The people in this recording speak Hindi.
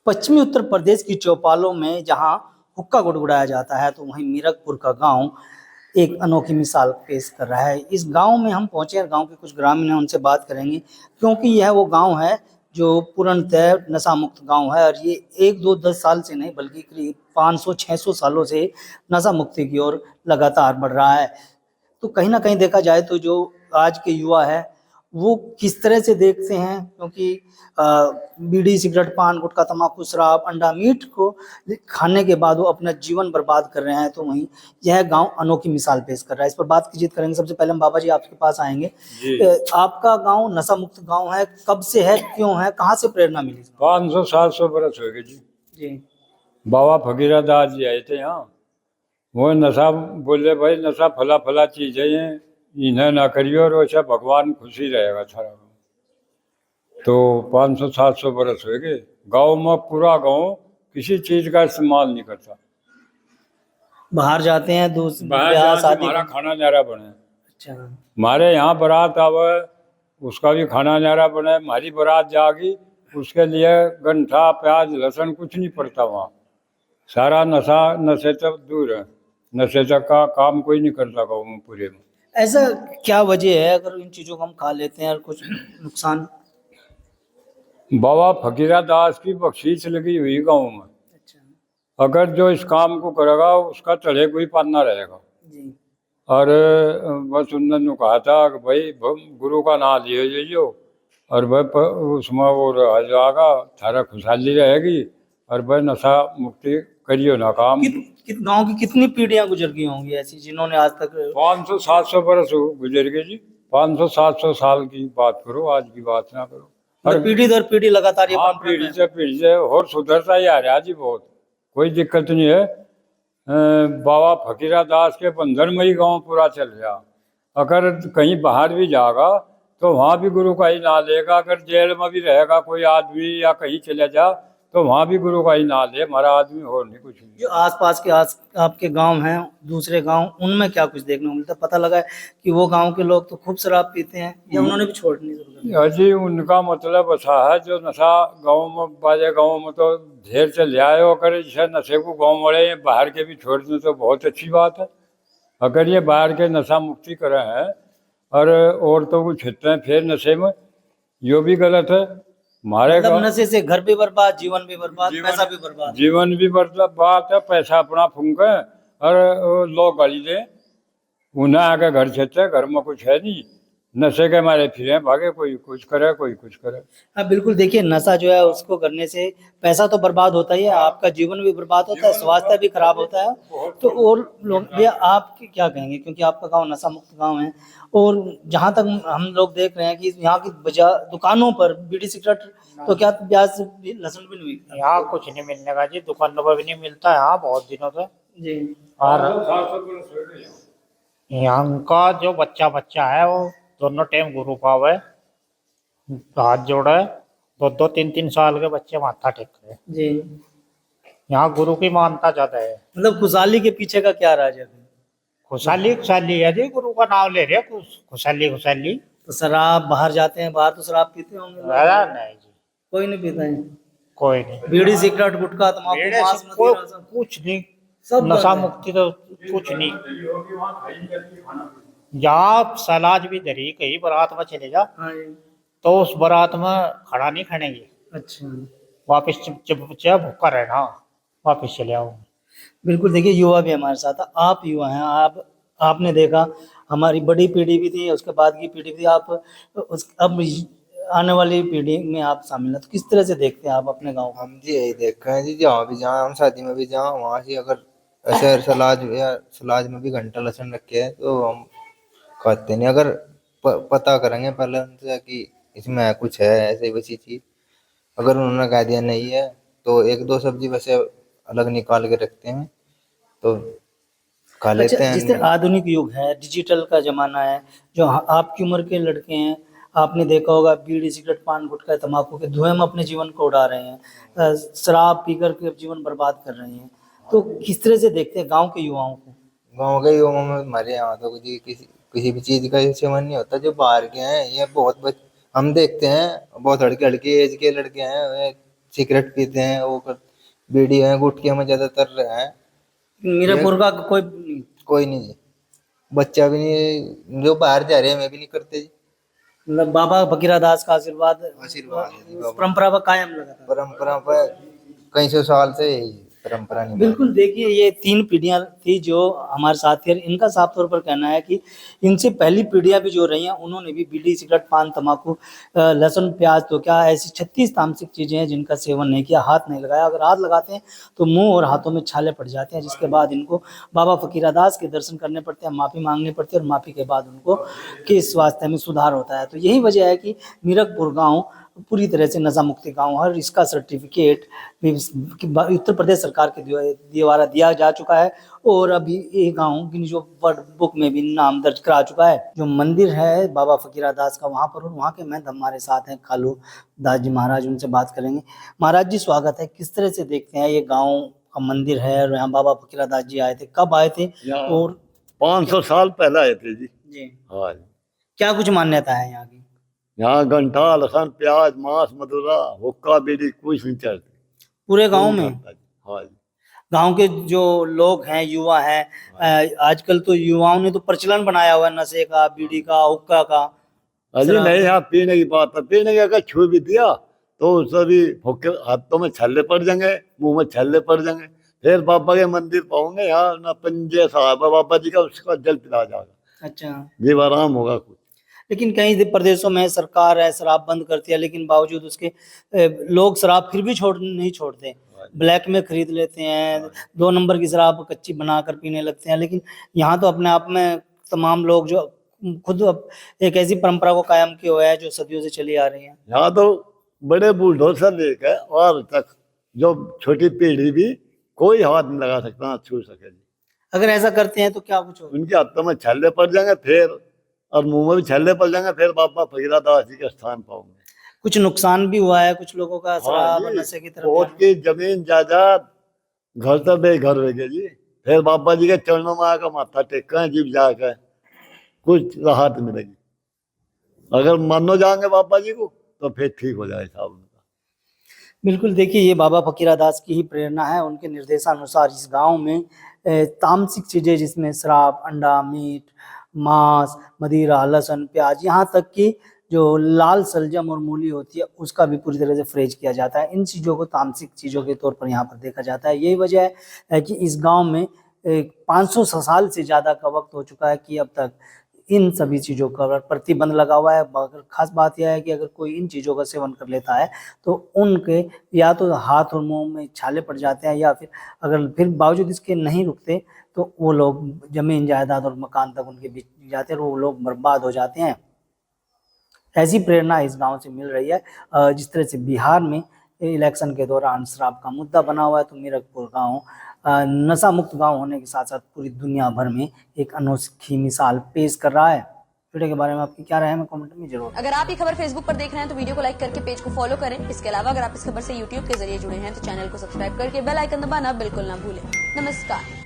पश्चिमी उत्तर प्रदेश की चौपालों में जहां हुक्का गुड़गुड़ाया जाता है, तो वहीं मीरकपुर का गांव एक अनोखी मिसाल पेश कर रहा है। इस गांव में हम पहुंचे हैं, गांव के कुछ ग्रामीण हैं, उनसे बात करेंगे क्योंकि यह वो गांव है जो पूर्णतः नशा मुक्त गांव है और ये 1-2-10 साल से नहीं बल्कि करीब 500-600 सालों से नशा मुक्ति की ओर लगातार बढ़ रहा है। तो कहीं ना कहीं देखा जाए तो जो आज के युवा है वो किस तरह से देखते हैं, क्योंकि बीड़ी सिगरेट पान गुटखा तम्बाकू शराब अंडा मीट को खाने के बाद वो अपना जीवन बर्बाद कर रहे हैं, तो वहीं यह गांव अनोखी मिसाल पेश कर रहा है। इस पर बात की करेंगे। सबसे पहले हम बाबा जी आपके पास आएंगे। आपका गांव नशा मुक्त गांव है, कब से है, क्यों है, कहाँ से प्रेरणा मिली? 500-700 बरस हो गए जी। जी बाबा फकीरा दास जी आए थे यहाँ। वो नशा बोले भाई नशा फला फला चीज है, ये इन्हें ना करियो और वैसा भगवान खुशी रहेगा सारा। तो 500-700 बरस हो गए। गाँव में पूरा गाँव किसी चीज का इस्तेमाल नहीं करता। बाहर जाते हैं बाहर शादी हमारा खाना न्यारा बने। अच्छा हमारे यहाँ बारात आवे उसका भी खाना न्यारा बने। हमारी बारात जागी उसके लिए गंठा प्याज लहसुन कुछ नहीं पड़ता वहाँ। सारा नशे तक दूर है। नशे तक का काम कोई नहीं करता गाँव में पूरे में। ऐसा क्या वजह है अगर इन चीजों को हम खा लेते हैं और कुछ नुकसान? बाबा फकीरा दास की बख्शीश लगी हुई गाँव में। अच्छा अगर जो इस काम को करेगा उसका चढ़े कोई पाना रहेगा। जी और बस उन्होंने कहा था कि भाई गुरु का नाम ले लीजिए और भाई उसमें वो रह जाएगा, थारा खुशहाली रहेगी और भाई नशा मुक्ति करियो ना काम। गांव की कितनी पीढ़ियां गुजर गई होंगी ऐसी जिन्होंने आज तक? 500-700 बरस गुजर गए जी। 500-700 साल की बात करो, आज की बात ना करो। और पीढ़ी दर पीढ़ी लगातार ये पीढ़ी से पीढ़ी से और सुधरता ही आ रहा जी। बहुत कोई दिक्कत नहीं है। बाबा फकीरा दास के बंधन में ही गाँव पूरा चल रहा। अगर कहीं बाहर भी जाएगा तो वहाँ भी गुरु का ही नाम लेगा। अगर जेल में भी रहेगा कोई आदमी या कहीं चले जा तो वहाँ भी गुरु का ही नाम ले। हमारा आदमी और नहीं कुछ नहीं। जो आसपास के आपके गांव हैं, दूसरे गांव, उनमें क्या कुछ देखने को मिलता? पता लगा है कि वो गांव के लोग तो खूब शराब पीते हैं या उन्होंने भी छोड़नी जरूरत? अजी उनका मतलब ऐसा है जो नशा गाँव में बाजे गाँव में तो ढेर चल जाए। अगर जैसे नशे को गाँव वाले बाहर के भी छोड़ दें तो बहुत अच्छी बात है। अगर ये बाहर के नशा मुक्ति करे हैं और औरतों को छेड़ते हैं फिर नशे में, यो भी गलत है। हमारे मतलब नशे से घर भी बर्बाद, जीवन भी बर्बाद, पैसा भी बर्बाद। जीवन भी बर्बाद है, पैसा अपना फूंके और लोग गाली दे। उन्हें आके घर छेड़ते, घर में कुछ है नहीं, नशे के मारे फिरे भागे, कोई कुछ करे कोई कुछ करे। हाँ बिल्कुल, देखिए नशा जो है उसको करने से पैसा तो बर्बाद होता ही है, आपका जीवन भी बर्बाद होता है, स्वास्थ्य भी खराब होता है। तो और लोग भैया आप क्या कहेंगे, क्योंकि आपका गांव नशा मुक्त गांव है और जहां तक हम लोग देख रहे हैं कि यहाँ की दुकानों पर बीड़ी सिगरेट तो क्या प्याज लहसुन भी नहीं मिलता? यहाँ कुछ नहीं मिलने का जी, दुकानों पर भी नहीं मिलता यहाँ बहुत दिनों से जी। और यहाँ का जो बच्चा है वो दोनों टाइम गुरु पाव है, हाथ जोड़ा है। 2-3 साल के बच्चे माथा टेक रहे हैं जी। यहाँ गुरु की मानता ज्यादा है। मतलब खुशहाली के पीछे का क्या राज है? खुशहाली है जी, गुरु का नाम ले रहे खुशहाली। तो शराब, बाहर जाते हैं, बाहर तो शराब पीते होंगे? नहीं जी, कोई नहीं पीता है? कोई नहीं। बीड़ी सिगरेट गुटखा तम्बाकू कुछ नहीं, सब नशा मुक्ति तो कुछ नहीं। यहाँ सलाज भी धरी, कहीं बारात में चले जा तो उस बारात में खड़ा नहीं खानेंगे। अच्छा, वापिस चुपचाप भूखा रहना, वापिस चले आओ। बिल्कुल। देखिए युवा भी हमारे साथ है, आप युवा हैं, आपने देखा हमारी बड़ी पीढ़ी भी थी, उसके बाद की पीढ़ी भी, आप अब आने वाली पीढ़ी में आप शामिल हैं, तो किस तरह से देखते हैं आप अपने गांव को? हम जी यही देख रहे हैं जी, जहाँ भी जहाँ हम शादी में भी जहाँ वहाँ से अगर ऐसे सलाज में भी घंटा लहसुन रखे है तो हम खाते नहीं। अगर पता करेंगे पहले उनसे कि इसमें है कुछ है ऐसे वैसी चीज, अगर उन्होंने कह दिया नहीं है तो 1-2 सब्जी वैसे अलग निकाल के रखते हैं तो खा लेते हैं। जिस तरह आधुनिक युग है, डिजिटल का जमाना है, जो आपकी उम्र के लड़के हैं, आपने देखा होगा बीड़ी सिगरेट पान गुटखा तम्बाकू के धुएं में अपने जीवन को उड़ा रहे हैं, शराब पीकर के जीवन बर्बाद कर रहे हैं, तो किस तरह से देखते हैं गांव के युवाओं को? गाँव के युवाओं में हमारे यहाँ तो जी किसी भी चीज का सेवन नहीं होता। जो बाहर के हैं ये बहुत हम देखते हैं बहुत लड़के एज के लड़के हैं, सिगरेट पीते हैं, वो बीड़ी है, गुटखियां में ज्यादातर रहे हैं। मीरपुर का कोई कोई नहीं जी, बच्चा भी नहीं जो बाहर जा रहे हैं, मैं भी नहीं करते जी। मतलब बाबा फकीरा दास का आशीर्वाद आशीर्वाद है जी उस बाबा। परंपरा पर कायम लगा था। परंपरा पर कई सौ साल से यही परंपरा नहीं। बिल्कुल, देखिए ये 3 पीढ़ियां थी जो हमारे साथ थी। इनका साफ तौर पर कहना है कि इनसे पहली पीढ़ियां भी जो रही हैं उन्होंने भी बीड़ी, सिगरेट, पान, तंबाकू, लहसुन, प्याज तो क्या ऐसी 36 तामसिक चीजें हैं जिनका सेवन नहीं किया, हाथ नहीं लगाया। अगर हाथ लगाते हैं तो मुंह और हाथों में छाले पड़ जाते हैं, जिसके बाद इनको बाबा फकीरा दास के दर्शन करने पड़ते हैं, माफी मांगनी पड़ती है और माफी के बाद उनको के स्वास्थ्य में सुधार होता है। तो यही वजह है कि मीरकपुर गाँव पूरी तरह से नशा मुक्ति गाँव है और इसका सर्टिफिकेट भी उत्तर प्रदेश सरकार के द्वारा दिया जा चुका है और अभी ये गाँव गिनीज वर्ल्ड बुक में भी नाम दर्ज करा चुका है। जो मंदिर है बाबा फकीरा दास का वहाँ पर, वहाँ के महंत हमारे साथ हैं कालू दास जी महाराज, उनसे बात करेंगे। महाराज जी स्वागत है। किस तरह से देखते हैं ये गाँव का मंदिर है और यहाँ बाबा फकीरा दास जी आए थे, कब आए थे? और 500 साल पहले आए थे जी। हाँ जी। क्या कुछ मान्यता है यहाँ की? यहाँ घंटा, लहसुन, प्याज, मांस, मदुरा, हुक्का, बीड़ी कुछ नहीं चलते पूरे गाँव में? हाँ जी। गांव के जो लोग हैं, युवा हैं, आजकल तो युवाओं ने तो प्रचलन बनाया हुआ है नशे का, बीड़ी का, हुक्का का। अजी नहीं, यहाँ पीने की बात है। पीने का अगर छू भी दिया तो सभी हुक्के हाथों में छल्ले पड़ जाएंगे, मुंह में छल्ले पड़ जाएंगे। फिर बाबा के मंदिर पाओगे यहाँ ना, पंजे साहब बाबा जी का, उसका जल पिला जाएगा। अच्छा, जीव आराम होगा कुछ। लेकिन कई प्रदेशों में सरकार है शराब बंद करती है, लेकिन बावजूद उसके लोग शराब फिर भी नहीं छोड़ते, ब्लैक में खरीद लेते हैं, 2 नंबर की शराब कच्ची बनाकर पीने लगते हैं। लेकिन यहाँ तो अपने आप में तमाम लोग जो खुद एक ऐसी परंपरा को कायम किया हुआ है जो सदियों से चली आ रही है। यहाँ तो बड़े बूढ़ों से लेकर और तक जो छोटी पीढ़ी भी कोई हाथ नहीं लगा सकता, ना छू सके। अगर ऐसा करते हैं तो क्या कुछ होगा? उनके हाथों में छल्ले पड़ जाएंगे फिर, और मुंह में भी छल्ले पड़ जाएंगे, फिर बाबा फकीरा दास जी के स्थान पाओगे। कुछ नुकसान भी हुआ है कुछ लोगों का शराब और नशे की तरफ? बहुत की जमीन जायदाद, घर तो बेघर हो गए जी। फिर बाबा जी के चरणों में आकर माथा टेका है, जीव जाकर कुछ राहत मिलेगी। अगर मानो जाएंगे बाबा जी को तो फिर ठीक हो जाए साहब उनका। बिल्कुल, देखिए ये बाबा फकीरा दास की ही प्रेरणा है। उनके निर्देशानुसार इस गांव में तामसिक चीजें जिसमें शराब, अंडा, मीट, मांस, मदिरा, लहसुन, प्याज, यहाँ तक कि जो लाल सलजम और मूली होती है उसका भी पूरी तरह से फ्रेज किया जाता है। इन चीज़ों को तामसिक चीज़ों के तौर पर यहाँ पर देखा जाता है। यही वजह है कि इस गांव में 500 साल से ज़्यादा का वक्त हो चुका है कि अब तक इन सभी चीज़ों का प्रतिबंध लगा हुआ है। मगर खास बात यह है कि अगर कोई इन चीज़ों का सेवन कर लेता है तो उनके या तो हाथ और मुंह में छाले पड़ जाते हैं, या फिर अगर फिर बावजूद इसके नहीं रुकते तो वो लोग जमीन जायदाद और मकान तक उनके बीच जाते हैं और वो लोग बर्बाद हो जाते हैं। ऐसी प्रेरणा इस गांव से मिल रही है। जिस तरह से बिहार में इलेक्शन के दौरान शराब का मुद्दा बना हुआ है, तो मीरकपुर गांव नशा मुक्त गांव होने के साथ साथ पूरी दुनिया भर में एक अनोखी मिसाल पेश कर रहा है। वीडियो के बारे में आपकी क्या राय है, कमेंट में जरूर। अगर आप ये खबर फेसबुक पर देख रहे हैं तो वीडियो को लाइक करके पेज को फॉलो करें। इसके अलावा अगर आप इस खबर से यूट्यूब के जरिए जुड़े हैं तो चैनल को सब्सक्राइब करके बेल आइकन दबाना बिल्कुल ना भूलें। नमस्कार।